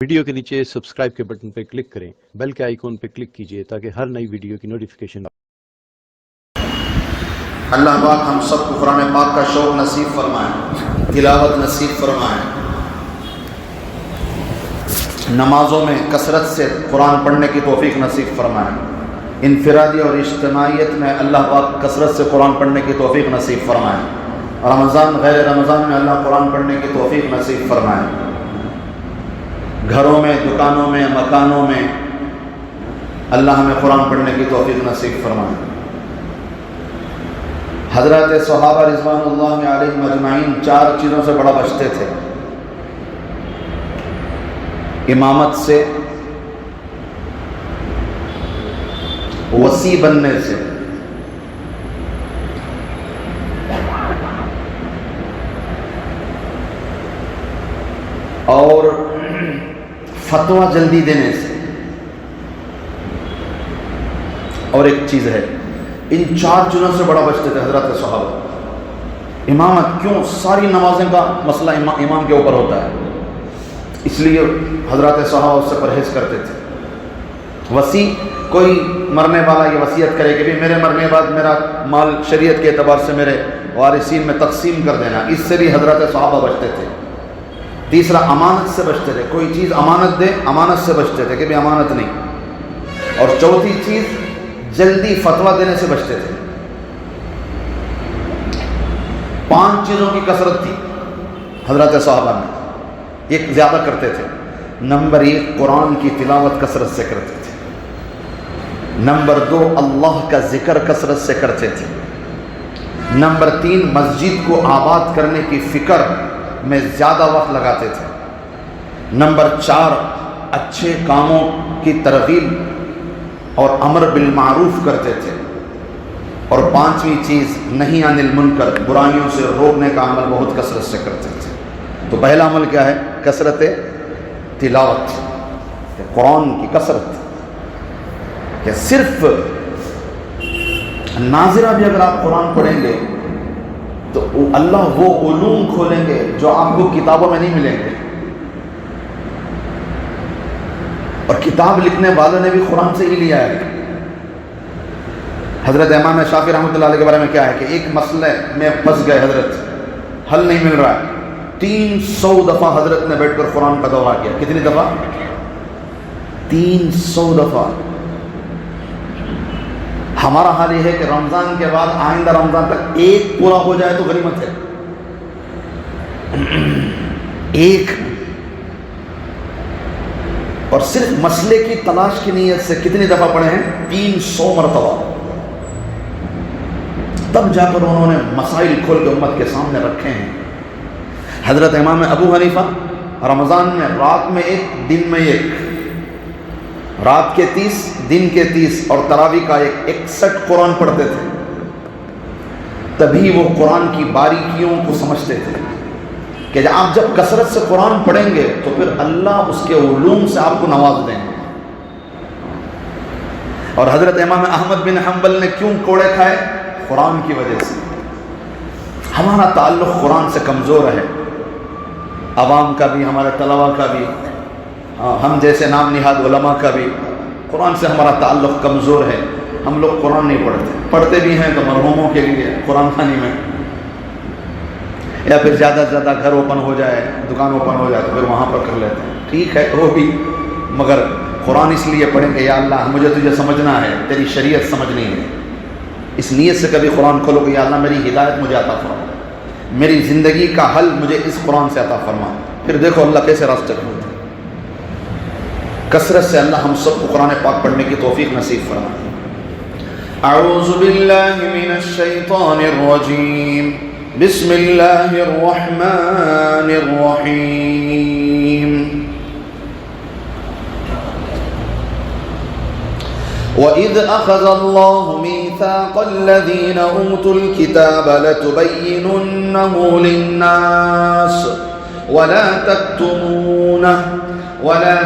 Video کے نیچے subscribe کے بٹن پہ کلک کریں، بیل کے آئیکن پہ کلک کیجئے تاکہ ہر نئی ویڈیو کی نوٹیفیکیشن اللہ پاک ہم سب کو قرآن پاک کا شوق نصیب فرمائے، تلاوت نصیب فرمائے، نمازوں میں کثرت سے قرآن پڑھنے کی توفیق نصیب فرمائے، انفرادی اور اجتماعیت میں اللہ پاک کثرت سے قرآن پڑھنے کی توفیق نصیب فرمائے، رمضان غیر رمضان میں اللہ قرآن پڑھنے کی توفیق نصیب فرمائے، گھروں میں، دکانوں میں، مکانوں میں اللہ ہمیں قرآن پڑھنے کی توفیق نصیب فرمائے۔ حضرات صحابہ رضوان اللہ علیہم اجمعین 4 چیزوں سے بڑا بچتے تھے: امامت سے، وسیع بننے سے، اور فتویٰ جلدی دینے سے۔ اور ایک چیز ہے، ان 4 چیزوں سے بڑا بچتے تھے حضرات صحابہ۔ امامت کیوں؟ ساری نمازیں کا مسئلہ امام کے اوپر ہوتا ہے، اس لیے حضرات صحابہ اس سے پرہیز کرتے تھے۔ وسیع، کوئی مرنے والا یہ وصیت کرے کہ بھی میرے مرنے بعد میرا مال شریعت کے اعتبار سے میرے وارثین میں تقسیم کر دینا، اس سے بھی حضرات صحابہ بچتے تھے۔ تیسرا، امانت سے بچتے تھے، کوئی چیز امانت دے، امانت سے بچتے تھے کہ بھی امانت نہیں۔ اور چوتھی چیز، جلدی فتویٰ دینے سے بچتے تھے۔ 5 چیزوں کی کثرت تھی حضرات صحابہ میں، ایک زیادہ کرتے تھے۔ نمبر 1، قرآن کی تلاوت کثرت سے کرتے تھے۔ نمبر 2، اللہ کا ذکر کثرت سے کرتے تھے۔ نمبر 3، مسجد کو آباد کرنے کی فکر میں زیادہ وقت لگاتے تھے۔ نمبر 4، اچھے کاموں کی ترغیب اور امر بالمعروف کرتے تھے۔ اور 5ویں چیز، نہی عن المنکر، برائیوں سے روکنے کا عمل بہت کثرت سے کرتے تھے۔ تو پہلا عمل کیا ہے؟ کثرت تلاوت، قرآن کی کثرت۔ کہ صرف ناظرہ بھی اگر آپ قرآن پڑھیں گے تو اللہ وہ علوم کھولیں گے جو آپ کو کتابوں میں نہیں ملیں گے۔ اور کتاب لکھنے والوں نے بھی قرآن سے ہی لیا ہے۔ حضرت امام شافعی رحمۃ اللہ علیہ کے بارے میں کیا ہے کہ ایک مسئلے میں پھنس گئے حضرت، حل نہیں مل رہا ہے، 300 دفعہ حضرت نے بیٹھ کر قرآن کا دورہ کیا۔ کتنی دفعہ؟ 300 دفعہ۔ ہمارا حال یہ ہے کہ رمضان کے بعد آئندہ رمضان تک ایک پورا ہو جائے تو غنیمت ہے، ایک۔ اور صرف مسئلے کی تلاش کی نیت سے کتنی دفعہ پڑھے ہیں؟ 300 مرتبہ۔ تب جا کر انہوں نے مسائل کھول کے امت کے سامنے رکھے ہیں۔ حضرت امام ابو حنیفہ رمضان میں رات میں 1، دن میں 1، رات کے 30، دن کے 30، اور تراویح کا 61 قرآن پڑھتے تھے۔ تبھی وہ قرآن کی باریکیوں کو سمجھتے تھے کہ آپ جب کثرت سے قرآن پڑھیں گے تو پھر اللہ اس کے علوم سے آپ کو نواز دیں گے۔ اور حضرت امام احمد بن حنبل نے کیوں کوڑے کھائے؟ قرآن کی وجہ سے۔ ہمارا تعلق قرآن سے کمزور ہے، عوام کا بھی، ہمارے طلباء کا بھی، ہم جیسے نام نہاد علماء کا بھی قرآن سے ہمارا تعلق کمزور ہے۔ ہم لوگ قرآن نہیں پڑھتے، پڑھتے بھی ہیں تو مرحوموں کے لیے قرآن خوانی میں، یا پھر زیادہ سے زیادہ گھر اوپن ہو جائے، دکان اوپن ہو جائے تو پھر وہاں پر کر لیتے ہیں۔ ٹھیک ہے وہ بھی، مگر قرآن اس لیے پڑھیں کہ یا اللہ مجھے تجھے سمجھنا ہے، تیری شریعت سمجھنی ہے۔ اس نیت سے کبھی قرآن کھولو کہ یا اللہ میری ہدایت مجھے عطا فرما، میری زندگی کا حل مجھے اس قرآن سے عطا فرما۔ پھر دیکھو اللہ کیسے راستے کھولتے ہیں۔ کثرت سے اللہ ہم سب کو قرآن پاک پڑھنے کی توفیق نصیب فرمائے۔ اعوذ باللہ من الشیطان الرجیم، بسم اللہ الرحمن الرحیم۔ وَإِذْ أَخَذَ اللَّهُ مِيثَاقَ الَّذِينَ أُوتُوا الْكِتَابَ لَتُبَيِّنُنَّهُ لِلنَّاسِ وَلَا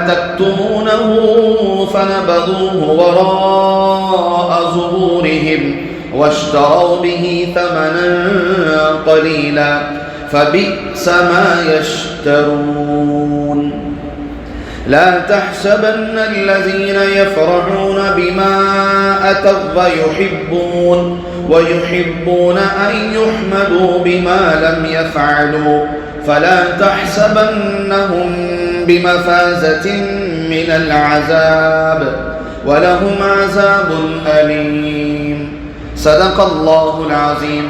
تَكْتُمُونَهُ فَنَبَذُوهُ وَرَاءَ ظُهُورِهِمْ وَاشْتَرَوْا بِهِ ثَمَنًا قَلِيلًا فَبِئْسَ مَا يَشْتَرُونَ۔ لا تحسبن الذين يفرحون بما أتوا ويحبون أن يحمدوا بما لم يفعلوا فلا تحسبنهم بمفازة من العذاب وَلَهُمْ عَذَابٌ أَلِيمٌ صدق اللہ العظیم۔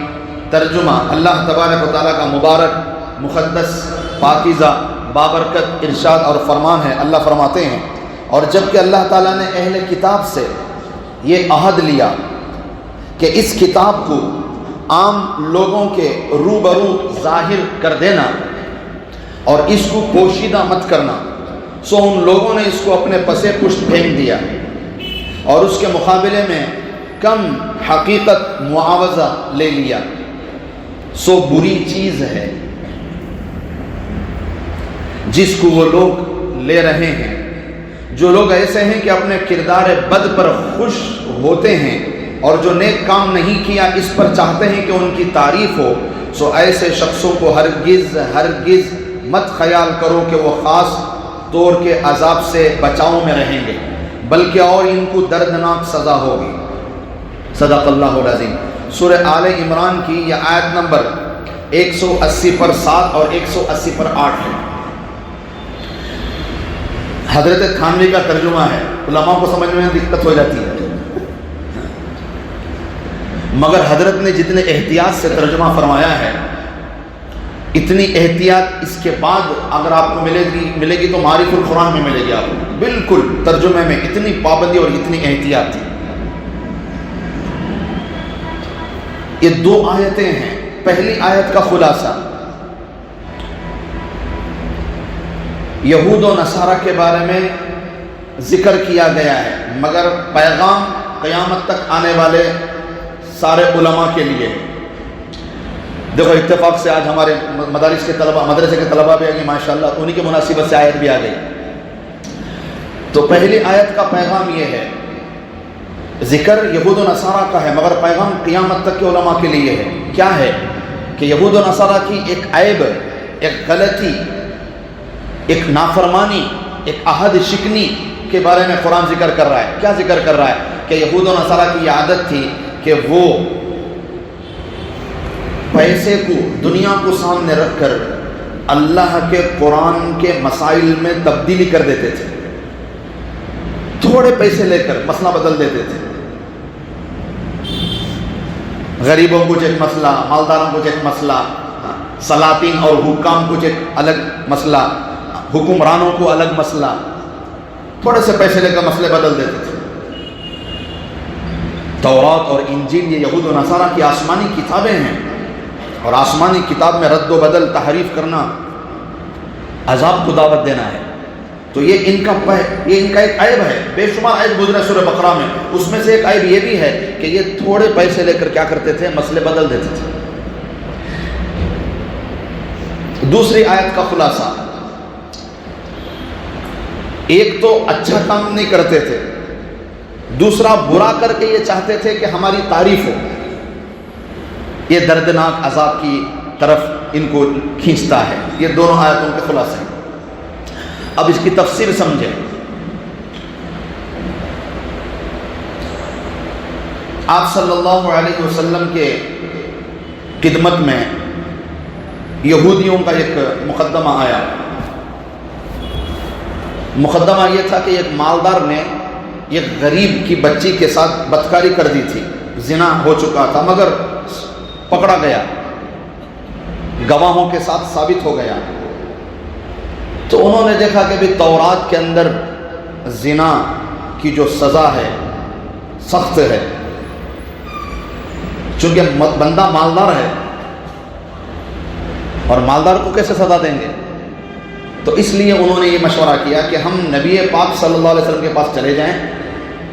ترجمہ، اللہ تبارک و تعالیٰ کا مبارک، مقدس، پاکیزہ، بابرکت ارشاد اور فرمان ہے۔ اللہ فرماتے ہیں، اور جب کہ اللہ تعالیٰ نے اہل کتاب سے یہ عہد لیا کہ اس کتاب کو عام لوگوں کے روبرو ظاہر کر دینا اور اس کو پوشیدہ مت کرنا، سو ان لوگوں نے اس کو اپنے پسے پشت پھینک دیا اور اس کے مقابلے میں کم حقیقت معاوضہ لے لیا، سو بری چیز ہے جس کو وہ لوگ لے رہے ہیں۔ جو لوگ ایسے ہیں کہ اپنے کردار بد پر خوش ہوتے ہیں اور جو نیک کام نہیں کیا اس پر چاہتے ہیں کہ ان کی تعریف ہو، سو ایسے شخصوں کو ہرگز مت خیال کرو کہ وہ خاص طور کے عذاب سے بچاؤ میں رہیں گے، بلکہ اور ان کو دردناک سزا ہوگی۔ صدق اللہ العظیم۔ سورہ آل عمران کی یہ آیت نمبر 180 پر 7 اور 180 پر 8 ہے۔ حضرت تھانوی کا ترجمہ ہے، علماء کو سمجھنے میں دقت ہو جاتی ہے، مگر حضرت نے جتنے احتیاط سے ترجمہ فرمایا ہے، اتنی احتیاط اس کے بعد اگر آپ کو ملے گی تو معارف القرآن میں ملے گی آپ کو۔ بالکل ترجمے میں اتنی پابندی اور اتنی احتیاط تھی۔ یہ 2 آیتیں ہیں۔ پہلی آیت کا خلاصہ، یہود و نصارہ کے بارے میں ذکر کیا گیا ہے، مگر پیغام قیامت تک آنے والے سارے علماء کے لیے۔ دیکھو اتفاق سے آج ہمارے مدرسے کے طلبہ بھی آ گئے ماشاءاللہ، انہی کے مناسبت سے آیت بھی آ گئی۔ تو پہلی آیت کا پیغام یہ ہے، ذکر یہود و نصارہ کا ہے مگر پیغام قیامت تک کے علماء کے لیے ہے۔ کیا ہے کہ یہود و نصارہ کی ایک عیب، ایک غلطی، ایک نافرمانی، ایک عہد شکنی کے بارے میں قرآن ذکر کر رہا ہے۔ کیا ذکر کر رہا ہے؟ کہ یہود و نصارہ کی یہ عادت تھی کہ وہ پیسے کو، دنیا کو سامنے رکھ کر اللہ کے قرآن کے مسائل میں تبدیلی کر دیتے تھے، تھوڑے پیسے لے کر مسئلہ بدل دیتے تھے۔ غریبوں کو ایک مسئلہ، مالداروں کو ایک مسئلہ، سلاطین اور حکام کو ایک الگ مسئلہ، حکمرانوں کو الگ مسئلہ، تھوڑے سے پیسے لے کر مسئلے بدل دیتے تھے۔ تورات اور انجیل یہ یہود و نصارہ کی آسمانی کتابیں ہیں، اور آسمانی کتاب میں رد و بدل، تحریف کرنا، عذاب کو دعوت دینا ہے۔ تو یہ ان کا ایک عیب ہے۔ بے شمار عیب گزرے سورہ بقرہ میں، اس میں سے ایک عیب یہ بھی ہے کہ یہ تھوڑے پیسے لے کر کیا کرتے تھے؟ مسئلے بدل دیتے تھے۔ دوسری آیت کا خلاصہ، ایک تو اچھا کام نہیں کرتے تھے، دوسرا برا کر کے یہ چاہتے تھے کہ ہماری تعریف ہو۔ یہ دردناک عذاب کی طرف ان کو کھینچتا ہے۔ یہ دونوں آیتوں کے خلاصے ہیں۔ اب اس کی تفسیر سمجھیں۔ آپ صلی اللہ علیہ وسلم کے خدمت میں یہودیوں کا ایک مقدمہ آیا۔ مقدمہ یہ تھا کہ ایک مالدار نے ایک غریب کی بچی کے ساتھ بدکاری کر دی تھی، زنا ہو چکا تھا، مگر پکڑا گیا، گواہوں کے ساتھ ثابت ہو گیا۔ تو انہوں نے دیکھا کہ بھی تورات کے اندر زنا کی جو سزا ہے سخت ہے، چونکہ بندہ مالدار ہے اور مالدار کو کیسے سزا دیں گے؟ تو اس لیے انہوں نے یہ مشورہ کیا کہ ہم نبی پاک صلی اللہ علیہ وسلم کے پاس چلے جائیں،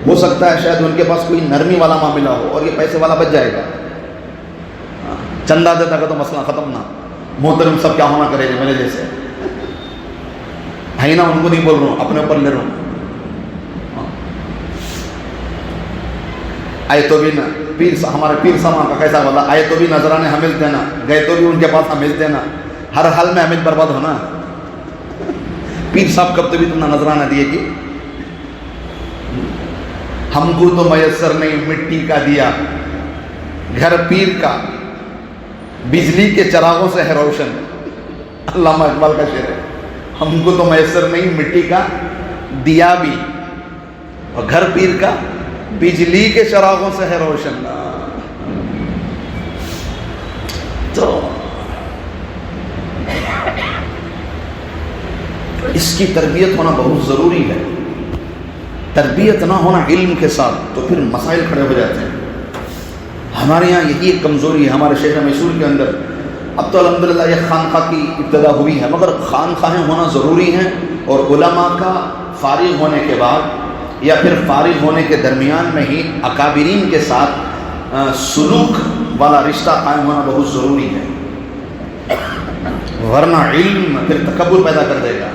ہو سکتا ہے شاید ان کے پاس کوئی نرمی والا معاملہ ہو اور یہ پیسے والا بچ جائے گا، چندہ دیتا کہ تو مسئلہ ختم نہ، محترم سب کیا ہونا کرے گا میرے جیسے ہے نا، ان کو نہیں بول رہا ہوں، اپنے اوپر لے رہا ہوں۔ آئے تو بھی نہ پیر، ہمارے پیر سامان کا کیسا والا، آئے تو بھی نذرانے ہمیں دینا، گئے تو بھی ان کے پاس ہمیں دینا، ہر حال میں ہمیں برباد ہونا، پیر صاحب کب بھی تم نے نذرانہ دیے کہ ہم کو تو میسر نہیں مٹی کا دیا، گھر پیر کا بجلی کے چراغوں سے ہے روشن. علامہ اقبال کا شعر ہے، ہم کو تو میسر نہیں مٹی کا دیا بھی، اور گھر پیر کا بجلی کے چراغوں سے ہے روشن. تو اس کی تربیت ہونا بہت ضروری ہے. تربیت نہ ہونا علم کے ساتھ تو پھر مسائل کھڑے ہو جاتے ہیں. ہمارے یہاں یہی ایک کمزوری ہے ہمارے شہر میسور کے اندر. اب تو الحمدللہ یہ خانقاہ کی ابتدا ہوئی ہے، مگر خانقاہیں ہونا ضروری ہیں، اور علماء کا فارغ ہونے کے بعد یا پھر فارغ ہونے کے درمیان میں ہی اکابرین کے ساتھ سلوک والا رشتہ قائم ہونا بہت ضروری ہے، ورنہ علم پھر تکبر پیدا کر دے گا.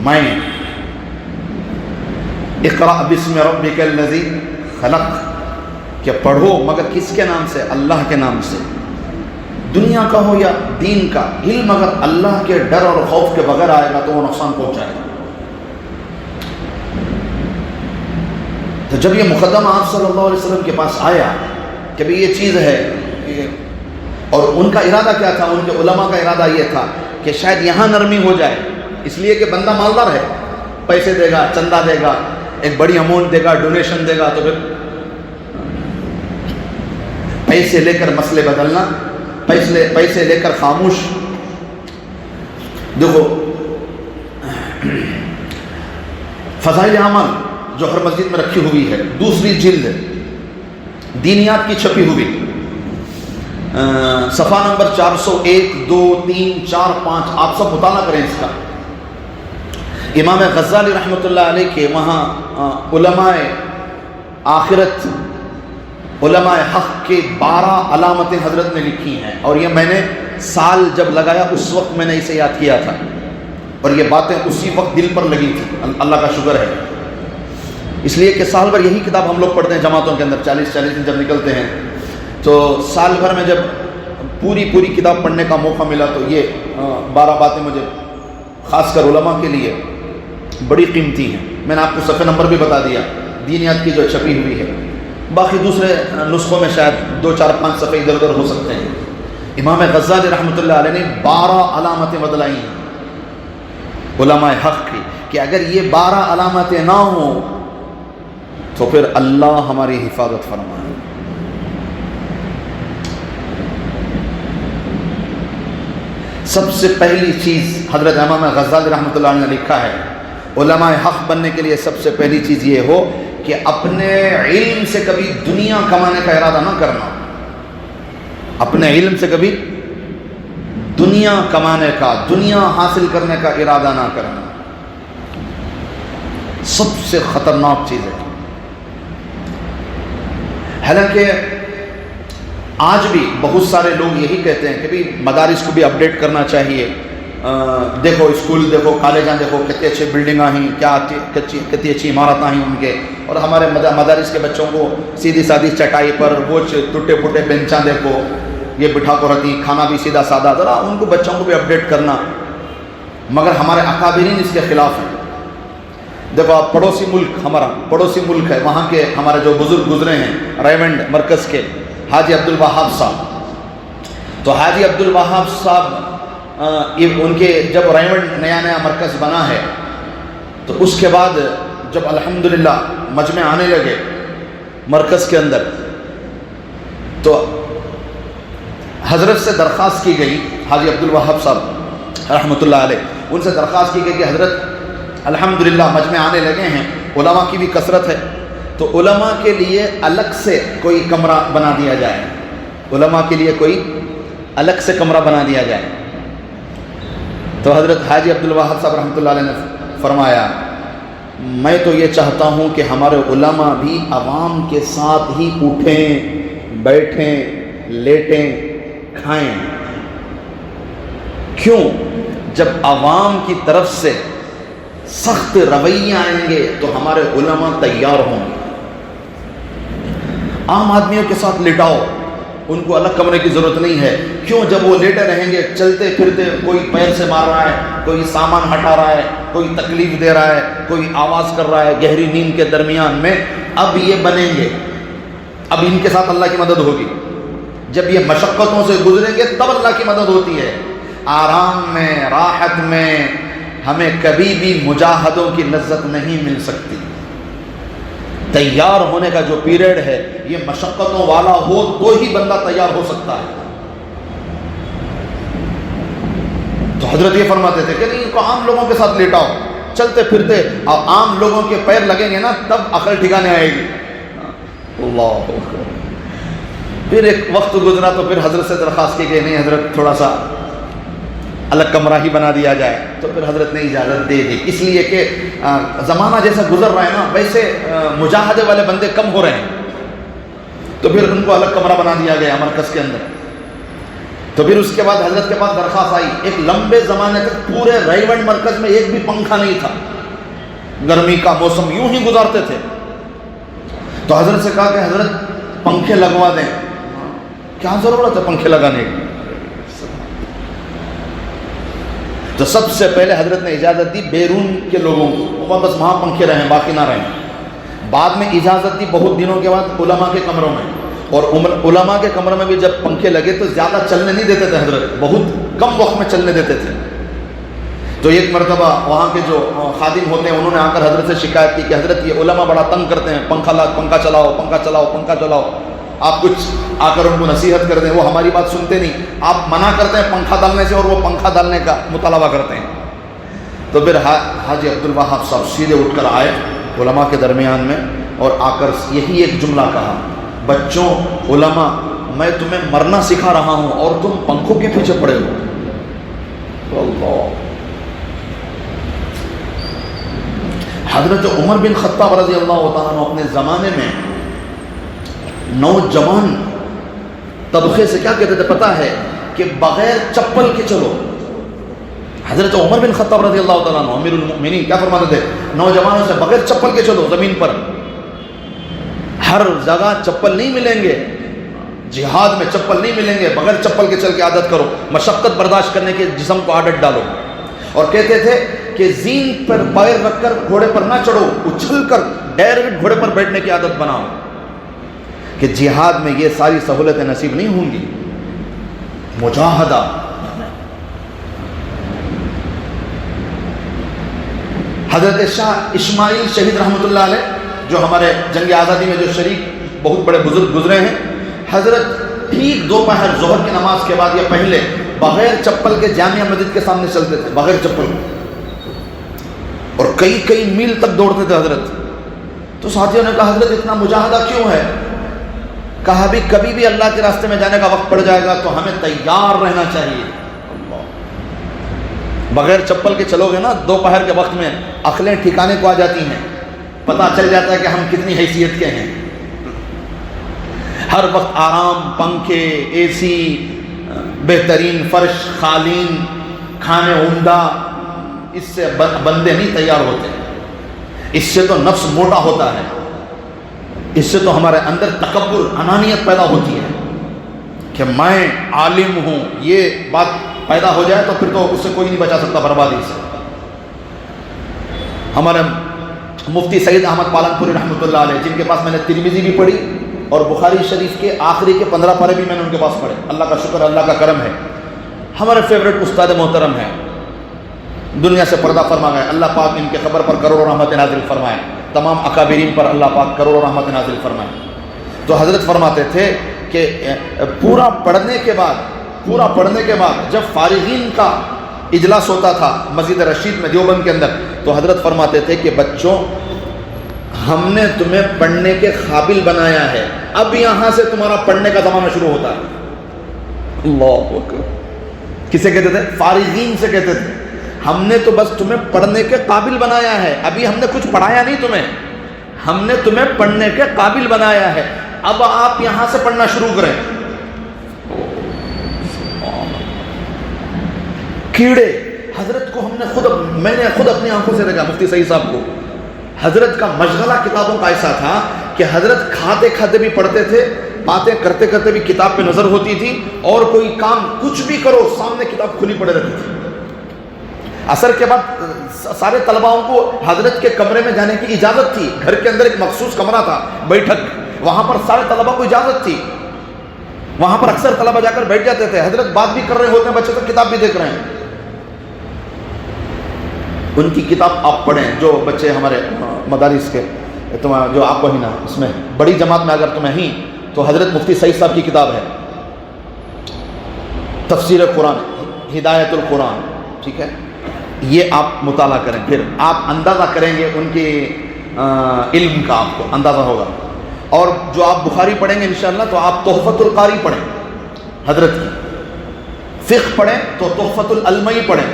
میں اقرأ بسم ربک الذی خلق، کہ پڑھو مگر کس کے نام سے؟ اللہ کے نام سے. دنیا کا ہو یا دین کا علم اگر اللہ کے ڈر اور خوف کے بغیر آئے گا تو وہ نقصان پہنچائے گا. تو جب یہ مقدمہ آپ صلی اللہ علیہ وسلم کے پاس آیا کہ بھئی یہ چیز ہے، اور ان کا ارادہ کیا تھا؟ ان کے علماء کا ارادہ یہ تھا کہ شاید یہاں نرمی ہو جائے، اس لیے کہ بندہ مالدار ہے، پیسے دے گا، چندہ دے گا، ایک بڑی اماؤنٹ دے گا، ڈونیشن دے گا، تو پھر پیسے لے کر مسئلے بدلنا، پیسے لے کر خاموش. دیکھو فضائل اعمال جو ہر مسجد میں رکھی ہوئی ہے، دوسری جلد دینیات کی چھپی ہوئی، صفحہ نمبر 401 2 3 4 5، آپ سب مطالعہ کریں اس کا. امام غزالی رحمۃ اللہ علیہ کے وہاں علماء آخرت، علماء حق کے 12 علامتیں حضرت نے لکھی ہیں، اور یہ میں نے سال جب لگایا اس وقت میں نے اسے یاد کیا تھا، اور یہ باتیں اسی وقت دل پر لگی تھی. اللہ کا شکر ہے، اس لیے کہ سال بھر یہی کتاب ہم لوگ پڑھتے ہیں جماعتوں کے اندر، 40 دن جب نکلتے ہیں تو سال بھر میں جب پوری کتاب پڑھنے کا موقع ملا تو یہ 12 باتیں مجھے خاص کر علماء کے لیے بڑی قیمتی ہیں. میں نے آپ کو صفحہ نمبر بھی بتا دیا دینیات کی جو چھپی ہوئی ہے، باقی دوسرے نسخوں میں شاید 2 4 5 صفحے ادھر ادھر ہو سکتے ہیں. امام غزالی رحمۃ اللہ علیہ نے 12 علامتیں بتلائی ہیں علماء حق کی، کہ اگر یہ 12 علامتیں نہ ہوں تو پھر اللہ ہماری حفاظت فرمائے. سب سے پہلی چیز حضرت امام غزالی رحمۃ اللہ علیہ نے لکھا ہے، علماء حق بننے کے لیے سب سے پہلی چیز یہ ہو کہ اپنے علم سے کبھی دنیا کمانے کا ارادہ نہ کرنا. اپنے علم سے کبھی دنیا کمانے کا، دنیا حاصل کرنے کا ارادہ نہ کرنا، سب سے خطرناک چیز ہے. حالانکہ آج بھی بہت سارے لوگ یہی کہتے ہیں کہ بھی مدارس کو بھی اپڈیٹ کرنا چاہیے. دیکھو اسکول دیکھو، کالجاں دیکھو، کتنے اچھے بلڈنگاں ہیں، کتنی اچھی عمارتیں ہیں ان کے، اور ہمارے مدارس کے بچوں کو سیدھی سادھی چٹائی پر وہ ٹوٹے پھوٹے بینچاں دیکھو یہ بٹھا کو رہتی، کھانا بھی سیدھا سادہ. ذرا ان کو بچوں کو بھی اپڈیٹ کرنا. مگر ہمارے اکابرین اس کے خلاف ہیں. دیکھو آپ پڑوسی ملک، ہمارا پڑوسی ملک ہے، وہاں کے ہمارے جو بزرگ گزرے ہیں ریمنڈ مرکز کے حاجی عبد الوہاب صاحب، تو حاجی عبد الوہاب صاحب ان کے جب ریمنڈ نیا مرکز بنا ہے تو اس کے بعد جب الحمدللہ مجمع آنے لگے مرکز کے اندر، تو حضرت سے درخواست کی گئی، حاجی عبد الوہاب صاحب رحمۃ اللہ علیہ، ان سے درخواست کی گئی کہ حضرت الحمدللہ مجمع آنے لگے ہیں، علماء کی بھی کثرت ہے، تو علماء کے لیے الگ سے کوئی کمرہ بنا دیا جائے، علماء کے لیے کوئی الگ سے کمرہ بنا دیا جائے. تو حضرت حاجی عبد الوہاب صاحب رحمۃ اللہ علیہ نے فرمایا، میں تو یہ چاہتا ہوں کہ ہمارے علماء بھی عوام کے ساتھ ہی اٹھیں، بیٹھیں، لیٹیں، کھائیں. کیوں؟ جب عوام کی طرف سے سخت رویے آئیں گے تو ہمارے علماء تیار ہوں گے. عام آدمیوں کے ساتھ لٹاؤ، ان کو الگ کمرے کی ضرورت نہیں ہے. کیوں؟ جب وہ لیٹے رہیں گے چلتے پھرتے، کوئی پیر سے مار رہا ہے، کوئی سامان ہٹا رہا ہے، کوئی تکلیف دے رہا ہے، کوئی آواز کر رہا ہے گہری نیند کے درمیان میں، اب یہ بنیں گے، اب ان کے ساتھ اللہ کی مدد ہوگی. جب یہ مشقتوں سے گزریں گے تب اللہ کی مدد ہوتی ہے. آرام میں، راحت میں ہمیں کبھی بھی مجاہدوں کی لذت نہیں مل سکتی. تیار ہونے کا جو پیریڈ ہے یہ مشقتوں والا ہو تو ہی بندہ تیار ہو سکتا ہے. تو حضرت یہ فرماتے تھے کہ نہیں، ان کو عام لوگوں کے ساتھ لیٹاؤ، چلتے پھرتے، اب عام لوگوں کے پیر لگیں گے نا تب عقل ٹھکانے آئے گی. اللہ اکبر. پھر ایک وقت گزرا تو پھر حضرت سے درخواست کی کہ نہیں حضرت تھوڑا سا الگ کمرہ ہی بنا دیا جائے. تو پھر حضرت نے اجازت دے دی، اس لیے کہ زمانہ جیسا گزر رہا ہے نا ویسے مجاہدے والے بندے کم ہو رہے ہیں. تو پھر ان کو الگ کمرہ بنا دیا گیا مرکز کے اندر. تو پھر اس کے بعد حضرت کے پاس درخواست آئی. ایک لمبے زمانے تک پورے ریونڈ مرکز میں ایک بھی پنکھا نہیں تھا، گرمی کا موسم یوں ہی گزارتے تھے. تو حضرت سے کہا کہ حضرت پنکھے لگوا دیں. کیا ضرورت ہے پنکھے لگانے کی؟ تو سب سے پہلے حضرت نے اجازت دی بیرون کے لوگوں کو، بس وہاں پنکھے رہیں باقی نہ رہیں. بعد میں اجازت دی بہت دنوں کے بعد علماء کے کمروں میں، اور علماء کے کمروں میں بھی جب پنکھے لگے تو زیادہ چلنے نہیں دیتے تھے حضرت، بہت کم وقت میں چلنے دیتے تھے. تو ایک مرتبہ وہاں کے جو خادم ہوتے ہیں انہوں نے آ کر حضرت سے شکایت کی کہ حضرت یہ علماء بڑا تنگ کرتے ہیں، پنکھا چلاؤ پنکھا چلاؤ پنکھا چلاؤ. آپ کچھ آ کر ان کو نصیحت کر دیں، وہ ہماری بات سنتے نہیں. آپ منع کرتے ہیں پنکھا ڈالنے سے اور وہ پنکھا ڈالنے کا مطالبہ کرتے ہیں. تو پھر حاجی عبدالوہاب صاحب سیدھے اٹھ کر آئے علماء کے درمیان میں اور آ کر یہی ایک جملہ کہا، بچوں علماء میں تمہیں مرنا سکھا رہا ہوں اور تم پنکھوں کے پیچھے پڑے ہو. اللہ. حضرت عمر بن خطاب رضی اللہ تعالیٰ عنہ اپنے زمانے میں نوجوان طبقے سے کیا کہتے تھے پتہ ہے؟ کہ بغیر چپل کے چلو. حضرت عمر بن خطاب رضی اللہ تعالیٰ عنہ امیر المؤمنین کیا فرماتے تھے؟ نوجوانوں سے بغیر چپل کے چلو زمین پر. ہر جگہ چپل نہیں ملیں گے، جہاد میں چپل نہیں ملیں گے، بغیر چپل کے چل کے عادت کرو، مشقت برداشت کرنے کے جسم کو عادت ڈالو. اور کہتے تھے کہ زین پر پیر رکھ کر گھوڑے پر نہ چڑھو، اچھل کر ڈائریکٹ گھوڑے پر بیٹھنے کی عادت بناؤ، کہ جہاد میں یہ ساری سہولتیں نصیب نہیں ہوں گی. مجاہدہ. حضرت شاہ اسماعیل شہید رحمۃ اللہ علیہ جو ہمارے جنگ آزادی میں جو شریک بہت بڑے بزرگ گزرے ہیں، حضرت ٹھیک دوپہر ظہر کی نماز کے بعد یا پہلے بغیر چپل کے جامعہ مسجد کے سامنے چلتے تھے، بغیر چپل، اور کئی میل تک دوڑتے تھے حضرت. تو ساتھیوں نے کہا حضرت اتنا مجاہدہ کیوں ہے؟ کہا بھی کبھی بھی اللہ کے راستے میں جانے کا وقت پڑ جائے گا تو ہمیں تیار رہنا چاہیے. بغیر چپل کے چلو گے نا دوپہر کے وقت میں عقلیں ٹھکانے کو آ جاتی ہیں، پتہ چل جاتا ہے کہ ہم کتنی حیثیت کے ہیں. ہر وقت آرام، پنکھے، اے سی، بہترین فرش، قالین، کھانے عمدہ، اس سے بندے نہیں تیار ہوتے. اس سے تو نفس موٹا ہوتا ہے، اس سے تو ہمارے اندر تکبر، انانیت پیدا ہوتی ہے کہ میں عالم ہوں. یہ بات پیدا ہو جائے تو پھر تو اس سے کوئی نہیں بچا سکتا بربادی سے. ہمارے مفتی سید احمد پالنپوری رحمۃ اللہ علیہ، جن کے پاس میں نے ترمذی بھی پڑھی اور بخاری شریف کے آخری کے 15 پارے بھی میں نے ان کے پاس پڑھے. اللہ کا شکر، اللہ کا کرم ہے. ہمارے فیوریٹ استاد محترم ہیں، دنیا سے پردہ فرما گئے. اللہ پاک ان کے قبر پر کروڑوں رحمت نازل فرمائے، تمام اکابرین پر اللہ پاک کروڑوں رحمت نازل فرمائے. تو حضرت فرماتے تھے کہ پورا پڑھنے کے بعد جب فارغین کا اجلاس ہوتا تھا مسجد رشید میں دیوبند کے اندر، تو حضرت فرماتے تھے کہ بچوں ہم نے تمہیں پڑھنے کے قابل بنایا ہے، اب یہاں سے تمہارا پڑھنے کا زمانہ شروع ہوتا ہے. اللہ اکبر. کسے کہتے تھے؟ فارغین سے کہتے تھے ہم نے تو بس تمہیں پڑھنے کے قابل بنایا ہے، ابھی ہم نے کچھ پڑھایا نہیں تمہیں، ہم نے تمہیں پڑھنے کے قابل بنایا ہے، اب آپ یہاں سے پڑھنا شروع کریں. کیڑے حضرت کو میں نے خود اپنی آنکھوں سے دیکھا، مفتی سعید صاحب کو. حضرت کا مشغلہ کتابوں کا ایسا تھا کہ حضرت کھاتے کھاتے بھی پڑھتے تھے، باتیں کرتے کرتے بھی کتاب پہ نظر ہوتی تھی، اور کوئی کام کچھ بھی کرو سامنے کتاب کھلی پڑے رہتی تھی۔ عصر کے بعد سارے طلباؤں کو حضرت کے کمرے میں جانے کی اجازت تھی، گھر کے اندر ایک مخصوص کمرہ تھا بیٹھک، وہاں پر سارے طلباء کو اجازت تھی، وہاں پر اکثر طلباء جا کر بیٹھ جاتے تھے، حضرت بات بھی کر رہے ہوتے ہیں، بچے تو کتاب بھی دیکھ رہے ہیں۔ ان کی کتاب آپ پڑھیں، جو بچے ہمارے مدارس کے جو آپ وہی نا اس میں بڑی جماعت میں اگر تمہیں ہی تو حضرت مفتی سعید صاحب کی کتاب ہے تفسیر قرآن، ہدایت القرآن، ٹھیک ہے، یہ آپ مطالعہ کریں، پھر آپ اندازہ کریں گے ان کے علم کا، آپ کو اندازہ ہوگا۔ اور جو آپ بخاری پڑھیں گے انشاءاللہ تو آپ تحفۃ القاری پڑھیں حضرت کی، فقہ پڑھیں تو تحفۃ العلمئی پڑھیں،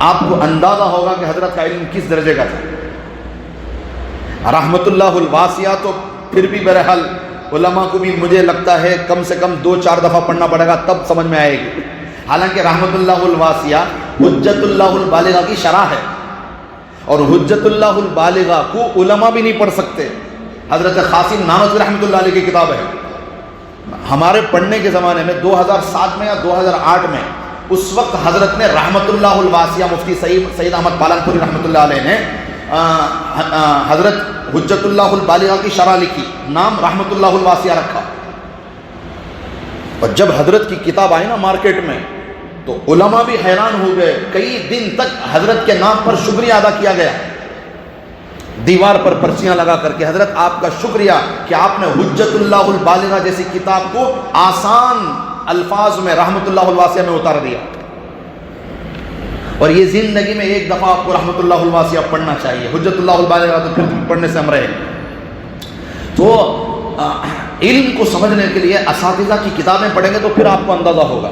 آپ کو اندازہ ہوگا کہ حضرت کا علم کس درجے کا تھا۔ رحمت اللہ الواسعہ تو پھر بھی بہرحال علماء کو بھی مجھے لگتا ہے کم سے کم 2-4 دفعہ پڑھنا پڑے گا تب سمجھ میں آئے گی، حالانکہ رحمت اللہ الواسعہ حجت اللہ البالغہ کی شرح ہے، اور حجت اللہ البالغہ کو علماء بھی نہیں پڑھ سکتے۔ حضرت قاسم نانوتوی رحمۃ اللہ علیہ کی کتاب ہے، ہمارے پڑھنے کے زمانے میں 2007 میں یا 2008 میں اس وقت حضرت نے رحمت اللہ الواسعہ مفتی سید احمد پالنپوری رحمۃ اللہ علیہ نے حضرت حجت اللہ البالغہ کی شرح لکھی، نام رحمت اللہ الواسعہ رکھا، اور جب حضرت کی کتاب آئی نا مارکیٹ میں تو علماء بھی حیران ہو گئے، کئی دن تک حضرت کے نام پر شکریہ ادا کیا گیا، دیوار پر پرچیاں لگا کر کے حضرت آپ کا شکریہ کہ آپ نے حجت اللہ البالغہ جیسی کتاب کو آسان الفاظ میں رحمت اللہ الواسعہ میں اتار دیا۔ اور یہ زندگی میں ایک دفعہ آپ کو رحمت اللہ الواسعہ پڑھنا چاہیے، حجت اللہ البالغہ تو پھر پڑھنے سے ہم رہے۔ تو علم کو سمجھنے کے لیے اساتذہ کی کتابیں پڑھیں گے تو پھر آپ کو اندازہ ہوگا۔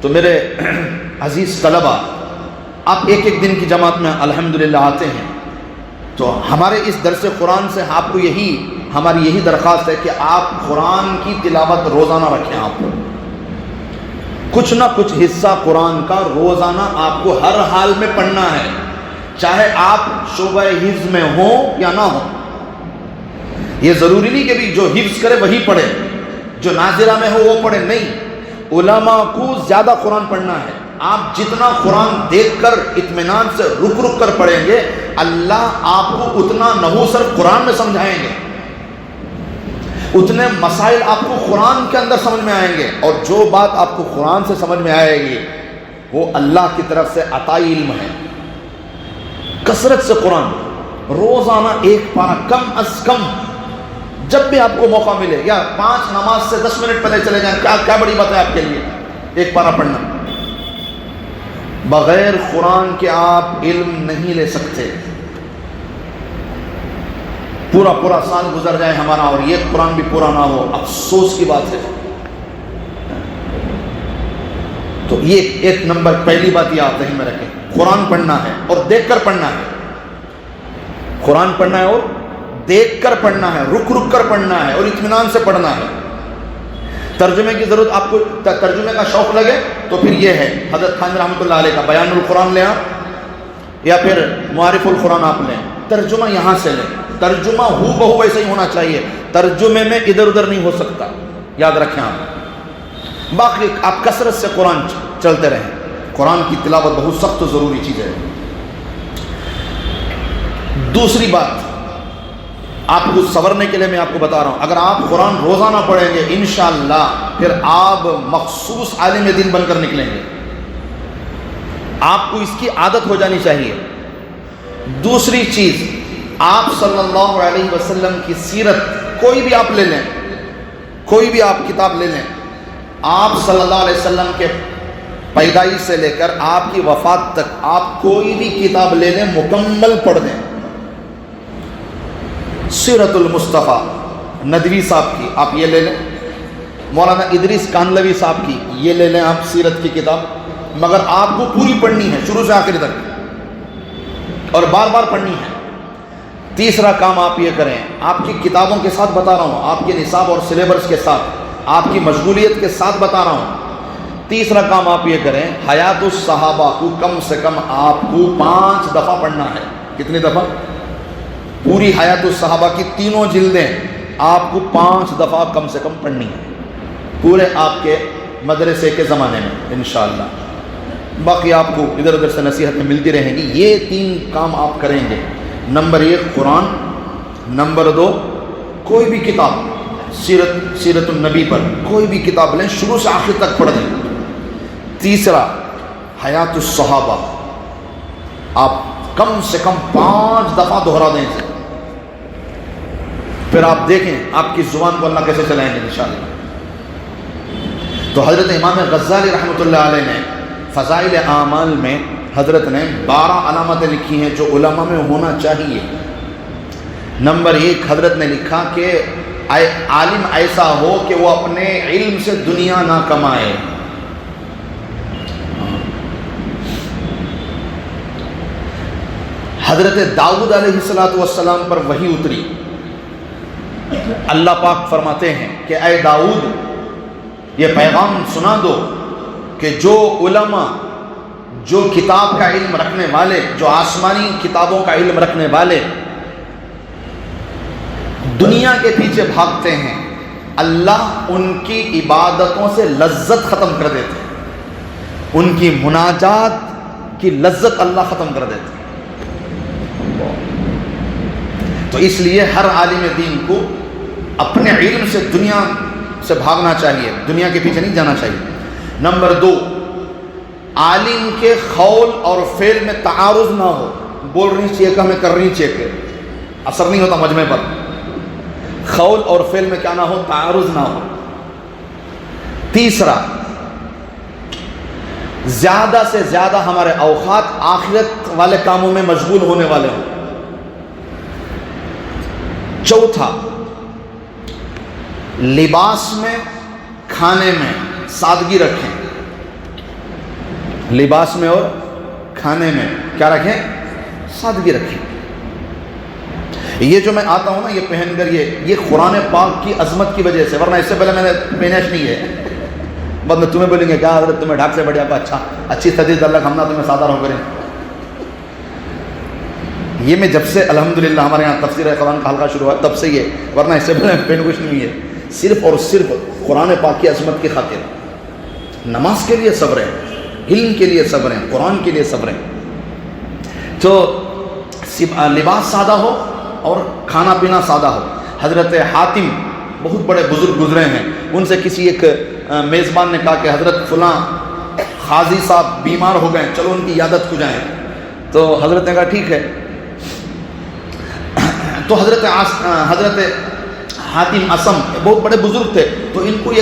تو میرے عزیز طلبہ، آپ ایک ایک دن کی جماعت میں الحمدللہ آتے ہیں، تو ہمارے اس درس قرآن سے آپ کو ہماری یہی درخواست ہے کہ آپ قرآن کی تلاوت روزانہ رکھیں، آپ کچھ نہ کچھ حصہ قرآن کا روزانہ آپ کو ہر حال میں پڑھنا ہے، چاہے آپ شعبہ حفظ میں ہوں یا نہ ہوں۔ یہ ضروری نہیں کہ بھی جو حفظ کرے وہی پڑھے، جو ناظرہ میں ہو وہ پڑھے، نہیں، علماء کو زیادہ قرآن پڑھنا ہے۔ آپ جتنا قرآن دیکھ کر اطمینان سے رک رک کر پڑھیں گے، اللہ آپ کو اتنا نحو صرف قرآن میں سمجھائیں گے، اتنے مسائل آپ کو قرآن کے اندر سمجھ میں آئیں گے، اور جو بات آپ کو قرآن سے سمجھ میں آئے گی وہ اللہ کی طرف سے عطائی علم ہے۔ کثرت سے قرآن روزانہ ایک پارہ، کم از کم جب بھی آپ کو موقع ملے، یا 5 نماز سے 10 منٹ پہلے چلے جائیں، کیا بڑی بات ہے آپ کے لیے ایک پارہ پڑھنا۔ بغیر قرآن کے آپ علم نہیں لے سکتے۔ پورا سال گزر جائے ہمارا اور یہ قرآن بھی پورا نہ ہو، افسوس کی بات ہے۔ تو یہ ایک نمبر پہلی بات یہ آپ ذہن میں رکھیں، قرآن پڑھنا ہے اور دیکھ کر پڑھنا ہے، قرآن پڑھنا ہے اور دیکھ کر پڑھنا ہے، رک رک کر پڑھنا ہے اور اطمینان سے پڑھنا ہے۔ ترجمے کی ضرورت، آپ کو ترجمے کا شوق لگے تو پھر یہ ہے حضرت خان رحمۃ اللہ علیہ کا بیان القرآن لیں آپ، یا پھر معارف القرآن آپ لیں، ترجمہ یہاں سے لیں، ترجمہ ہو بہو ویسے ہی ہونا چاہیے، ترجمے میں ادھر ادھر نہیں ہو سکتا، یاد رکھیں آپ۔ باقی آپ کثرت سے قرآن چلتے رہیں، قرآن کی تلاوت بہت سخت و ضروری چیز ہے۔ دوسری بات آپ کو سنورنے کے لیے میں آپ کو بتا رہا ہوں، اگر آپ قرآن روزانہ پڑھیں گے انشاءاللہ پھر آپ مخصوص عالم دین بن کر نکلیں گے، آپ کو اس کی عادت ہو جانی چاہیے۔ دوسری چیز، آپ صلی اللہ علیہ وسلم کی سیرت کوئی بھی آپ لے لیں، کوئی بھی آپ کتاب لے لیں، آپ صلی اللہ علیہ وسلم کے پیدائش سے لے کر آپ کی وفات تک آپ کوئی بھی کتاب لے لیں، مکمل پڑھ دیں۔ سیرت المصطفیٰ ندوی صاحب کی آپ یہ لے لیں، مولانا ادریس کانلوی صاحب کی یہ لے لیں آپ سیرت کی کتاب، مگر آپ کو پوری پڑھنی ہے شروع سے آخر تک اور بار بار پڑھنی ہے۔ تیسرا کام آپ یہ کریں، آپ کی کتابوں کے ساتھ بتا رہا ہوں، آپ کے نصاب اور سلیبس کے ساتھ، آپ کی مشغولیت کے ساتھ بتا رہا ہوں، تیسرا کام آپ یہ کریں، حیات الصحابہ کو کم سے کم آپ کو 5 دفعہ پڑھنا ہے۔ کتنی دفعہ؟ پوری حیات الصحابہ کی تینوں جلدیں آپ کو 5 دفعہ کم سے کم پڑھنی ہے پورے آپ کے مدرسے کے زمانے میں انشاءاللہ. باقی آپ کو ادھر ادھر سے نصیحتیں ملتی رہیں گی. یہ 3 کام آپ کریں گے. نمبر 1 قرآن، نمبر 2 کوئی بھی کتاب سیرت النبی پر کوئی بھی کتاب لیں، شروع سے آخر تک پڑھ دیں. تیسرا حیات الصحابہ آپ کم سے کم 5 دفعہ دہرا دیں اسے. پھر آپ دیکھیں آپ کی زبان کو اللہ کیسے چلائیں گے انشاءاللہ. تو حضرت امام غزالی رحمۃ اللہ علیہ نے فضائل اعمال میں حضرت نے 12 علامتیں لکھی ہیں جو علماء میں ہونا چاہیے. نمبر 1 حضرت نے لکھا کہ عالم ایسا ہو کہ وہ اپنے علم سے دنیا نہ کمائے. حضرت داؤد علیہ السلام پر وحی اتری. اللہ پاک فرماتے ہیں کہ اے داؤد یہ پیغام سنا دو کہ جو علماء، جو کتاب کا علم رکھنے والے، جو آسمانی کتابوں کا علم رکھنے والے دنیا کے پیچھے بھاگتے ہیں، اللہ ان کی عبادتوں سے لذت ختم کر دیتے ہیں. ان کی مناجات کی لذت اللہ ختم کر دیتے ہیں. تو اس لیے ہر عالم دین کو اپنے علم سے دنیا سے بھاگنا چاہیے، دنیا کے پیچھے نہیں جانا چاہیے. نمبر 2 عالم کے قول اور فعل میں تعارض نہ ہو. بول رہی چیک ہمیں کر رہی چیک، اثر نہیں ہوتا مجمع پر. قول اور فعل میں کیا نہ ہو، تعارض نہ ہو. تیسرا زیادہ سے زیادہ ہمارے اوقات آخرت والے کاموں میں مشغول ہونے والے ہوں. چوتھا لباس میں، کھانے میں سادگی رکھیں. لباس میں اور کھانے میں کیا رکھیں؟ سادگی رکھیں. یہ جو میں آتا ہوں نا یہ پہن کر یہ قرآن پاک کی عظمت کی وجہ سے، ورنہ اس سے پہلے میں نے پہنش نہیں ہے. بس تمہیں بولیں گے کیا حضرت تمہیں ڈھاک سے بڑھیا کو اچھی تدریس اللہ ہم نہ تمہیں سادہ ہو کریں. یہ میں جب سے الحمدللہ ہمارے یہاں تفسیر قرآن کا حلقہ شروع ہوا تب سے یہ، ورنہ اس سے پہلے پہن کچھ نہیں ہے. صرف اور صرف قرآن پاک کی عظمت کی خاطر. نماز کے لیے صبر ہے، علم کے لیے صبر ہے، قرآن کے لیے صبر ہے. تو لباس سادہ ہو اور کھانا پینا سادہ ہو. حضرت حاتم بہت بڑے بزرگ گزرے ہیں، ان سے کسی ایک میزبان نے کہا کہ حضرت فلاں قاضی صاحب بیمار ہو گئے، چلو ان کی عیادت کو جائیں. تو حضرت نے کہا ٹھیک ہے. تو حضرت حاتم اسم بہت بڑے بزرگ تھے، تو ان کو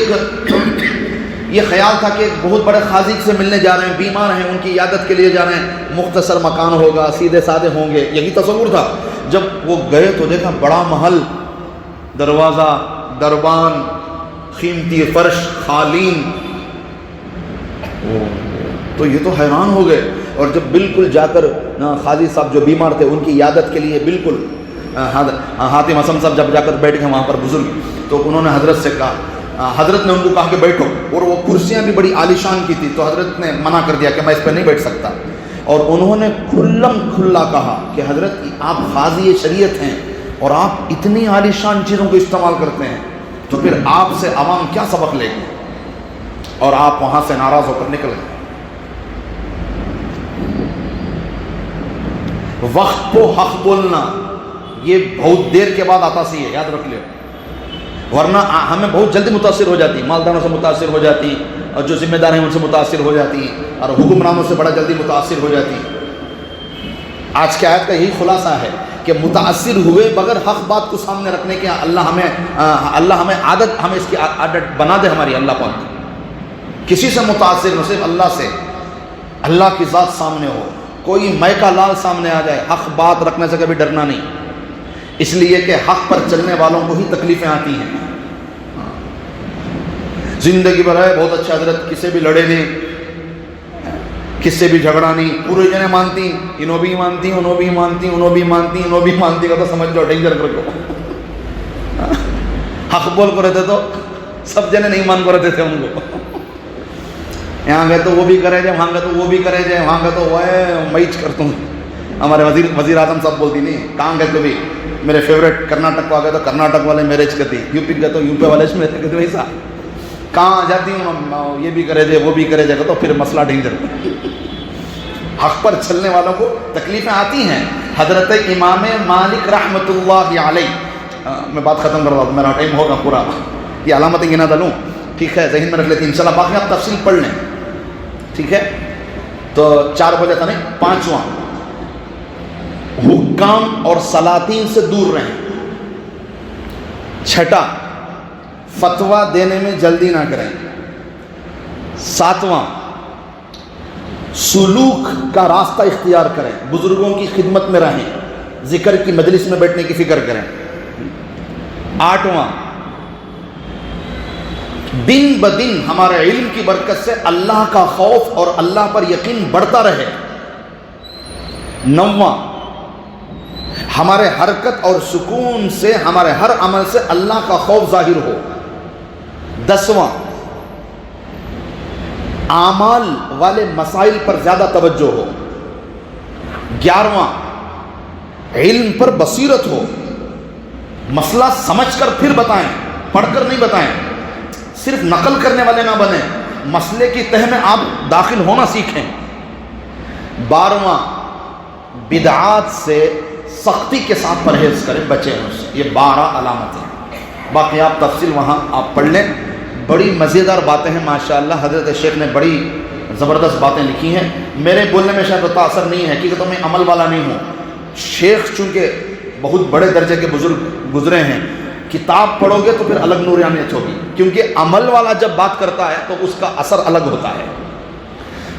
یہ خیال تھا کہ بہت بڑے قاضی سے ملنے جا رہے ہیں، بیمار ہیں، ان کی عیادت کے لیے جا رہے ہیں، مختصر مکان ہوگا، سیدھے سادے ہوں گے، یہی تصور تھا. جب وہ گئے تو دیکھا بڑا محل، دروازہ، دربان، قیمتی فرش، قالین. تو یہ تو حیران ہو گئے. اور جب بالکل جا کر قاضی صاحب جو بیمار تھے ان کی عیادت کے لیے بالکل حاتم اسم صاحب جب جا کر بیٹھ گئے وہاں پر بزرگ، تو انہوں نے حضرت سے کہا، حضرت نے ان کو کہا کہ بیٹھو. اور وہ کرسیاں بھی بڑی عالیشان کی تھی، تو حضرت نے منع کر دیا کہ میں اس پہ نہیں بیٹھ سکتا. اور انہوں نے کھلم کھلا کہا کہ حضرت آپ قاضی شریعت ہیں اور آپ اتنی عالیشان چیزوں کو استعمال کرتے ہیں، تو پھر آپ سے عوام کیا سبق لے گی. اور آپ وہاں سے ناراض ہو کر نکل گئے. وقت کو حق بولنا یہ بہت دیر کے بعد آتا سی ہے، یاد رکھ لو. ورنہ ہمیں بہت جلدی متاثر ہو جاتی، مالداروں سے متاثر ہو جاتی، اور جو ذمہ دار ہیں ان سے متاثر ہو جاتی، اور حکمرانوں سے بڑا جلدی متاثر ہو جاتی. آج کی آیت کا یہی خلاصہ ہے کہ متاثر ہوئے بغیر حق بات کو سامنے رکھنے کے اللہ ہمیں عادت، ہمیں اس کی عادت بنا دے ہماری. اللہ پاک کسی سے متاثر نہ، صرف اللہ سے، اللہ کی ذات سامنے ہو. کوئی میکا لال سامنے آ جائے، حق بات رکھنے سے کبھی ڈرنا نہیں، اس لیے کہ حق پر چلنے والوں کو ہی تکلیفیں آتی ہیں. زندگی بھر ہے بہت اچھا حضرت، کسی بھی لڑے نہیں، کس سے بھی جھگڑا نہیں، پورے جنے مانتی، انہوں بھی مانتی، انہوں بھی مانتی، انہوں بھی مانتی، انہوں بھی مانتی کا تو سمجھ جاؤ ڈینجر کر کو. حق بول کو رہتے تو سب جنے نہیں مان کو رہتے تھے ان کو. یہاں گئے تو وہ بھی کرے جائے، وہاں گئے تو وہ بھی کرے جائے، وہاں گئے تو وہ میچ کرتا ہوں. ہمارے وزیر اعظم صاحب بولتی نہیں، کہاں گئے تو بھی میرے فیوریٹ کرناٹک کو آ گئے تو کرناٹک والے میرج کرتی, یو پی گئے تو یو پی والے اس میں کہتے ویسا کہاں جاتی ہوں یہ بھی کرے دے وہ بھی کرے دے تو پھر مسئلہ ڈینجر. حق پر چلنے والوں کو تکلیفیں آتی ہیں. حضرت امام مالک رحمۃ اللہ علیہ, میں بات ختم کر رہا ہوں, میرا ٹائم ہوگا پورا, یہ علامتیں گنا دلوں, ٹھیک ہے, ذہن میں رکھ لیتے ہیں انشاءاللہ, باقی آپ تفصیل پڑھ لیں, ٹھیک ہے. تو 4 بجے تھا نہیں, 5واں, حکام اور سلاطین سے دور رہیں. 6, فتویٰ دینے میں جلدی نہ کریں. 7واں, سلوک کا راستہ اختیار کریں, بزرگوں کی خدمت میں رہیں, ذکر کی مجلس میں بیٹھنے کی فکر کریں. 8واں, دن بدن ہمارے علم کی برکت سے اللہ کا خوف اور اللہ پر یقین بڑھتا رہے. 9واں, ہمارے حرکت اور سکون سے ہمارے ہر عمل سے اللہ کا خوف ظاہر ہو. 10واں, اعمال والے مسائل پر زیادہ توجہ ہو. 11واں, علم پر بصیرت ہو, مسئلہ سمجھ کر پھر بتائیں, پڑھ کر نہیں بتائیں, صرف نقل کرنے والے نہ بنیں, مسئلے کی تہ میں آپ داخل ہونا سیکھیں. 12واں, بدعات سے سختی کے ساتھ پرہیز کریں, بچیں اس سے. یہ 12 علامتیں, باقی آپ تفصیل وہاں آپ پڑھ لیں. بڑی مزیدار باتیں ہیں ماشاءاللہ, حضرت شیخ نے بڑی زبردست باتیں لکھی ہیں. میرے بولنے میں شاید اتنا اثر نہیں ہے کیونکہ تو میں عمل والا نہیں ہوں. شیخ چونکہ بہت بڑے درجے کے بزرگ گزرے ہیں, کتاب پڑھو گے تو پھر الگ نورانیت ہوگی, کیونکہ عمل والا جب بات کرتا ہے تو اس کا اثر الگ ہوتا ہے.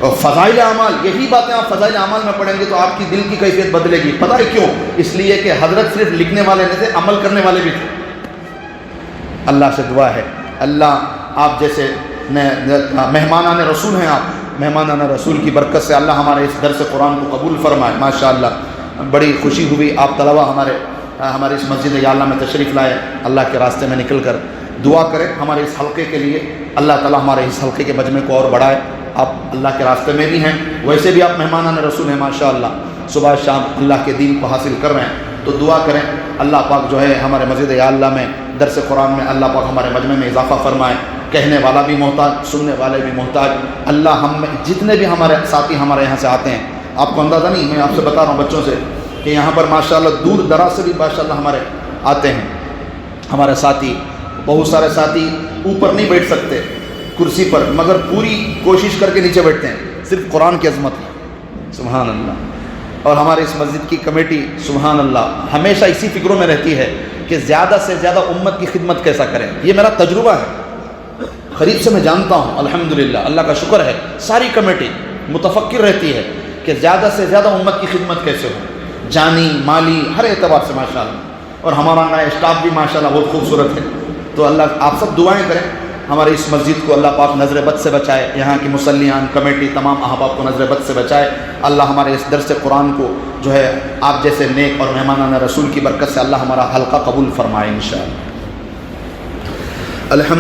اور فضائل اعمال, یہی باتیں آپ فضائل اعمال میں پڑھیں گے تو آپ کی دل کی کیفیت بدلے گی. پتہ ہے کیوں؟ اس لیے کہ حضرت صرف لکھنے والے نہیں تھے, عمل کرنے والے بھی تھے. اللہ سے دعا ہے اللہ آپ جیسے مہمانان رسول ہیں, آپ مہمانان رسول کی برکت سے اللہ ہمارے اس درس قرآن کو قبول فرمائے. ماشاءاللہ بڑی خوشی ہوئی, آپ طلبہ ہمارے اس مسجد یا اللہ میں تشریف لائے, اللہ کے راستے میں نکل کر. دعا کریں ہمارے اس حلقے کے لیے, اللہ تعالیٰ ہمارے اس حلقے کے مجمع کو اور بڑھائے. آپ اللہ کے راستے میں بھی ہیں, ویسے بھی آپ مہمانان رسول ہیں ماشاءاللہ, صبح شام اللہ کے دین کو حاصل کر رہے ہیں. تو دعا کریں اللہ پاک جو ہے ہمارے مسجد یا اللہ میں درس قرآن میں اللہ پاک ہمارے مجمع میں اضافہ فرمائے. کہنے والا بھی محتاج, سننے والے بھی محتاج. اللہ ہم میں جتنے بھی ہمارے ساتھی ہمارے یہاں سے آتے ہیں, آپ کو اندازہ نہیں, میں آپ سے بتا رہا ہوں بچوں سے کہ یہاں پر ماشاءاللہ دور دراز سے بھی ماشاءاللہ ہمارے آتے ہیں ہمارے ساتھی. بہت سارے ساتھی اوپر نہیں بیٹھ سکتے کرسی پر, مگر پوری کوشش کر کے نیچے بیٹھتے ہیں, صرف قرآن کی عظمت ہے. سبحان اللہ. اور ہمارے اس مسجد کی کمیٹی سبحان اللہ ہمیشہ اسی فکروں میں رہتی ہے کہ زیادہ سے زیادہ امت کی خدمت کیسا کریں. یہ میرا تجربہ ہے, قریب سے میں جانتا ہوں الحمدللہ, اللہ کا شکر ہے. ساری کمیٹی متفکر رہتی ہے کہ زیادہ سے زیادہ امت کی خدمت کیسے ہو, جانی مالی ہر اعتبار سے ماشاءاللہ. اور ہمارا نیا اسٹاف بھی ماشاءاللہ بہت خوبصورت ہے. تو اللہ آپ سب دعائیں کریں ہمارے اس مسجد کو اللہ پاک نظر بد سے بچائے, یہاں کی مصلیان کمیٹی تمام احباب کو نظر بد سے بچائے. اللہ ہمارے اس درس قرآن کو جو ہے آپ جیسے نیک اور مہمانان رسول کی برکت سے اللہ ہمارا حلقہ قبول فرمائے انشاءاللہ. الحمد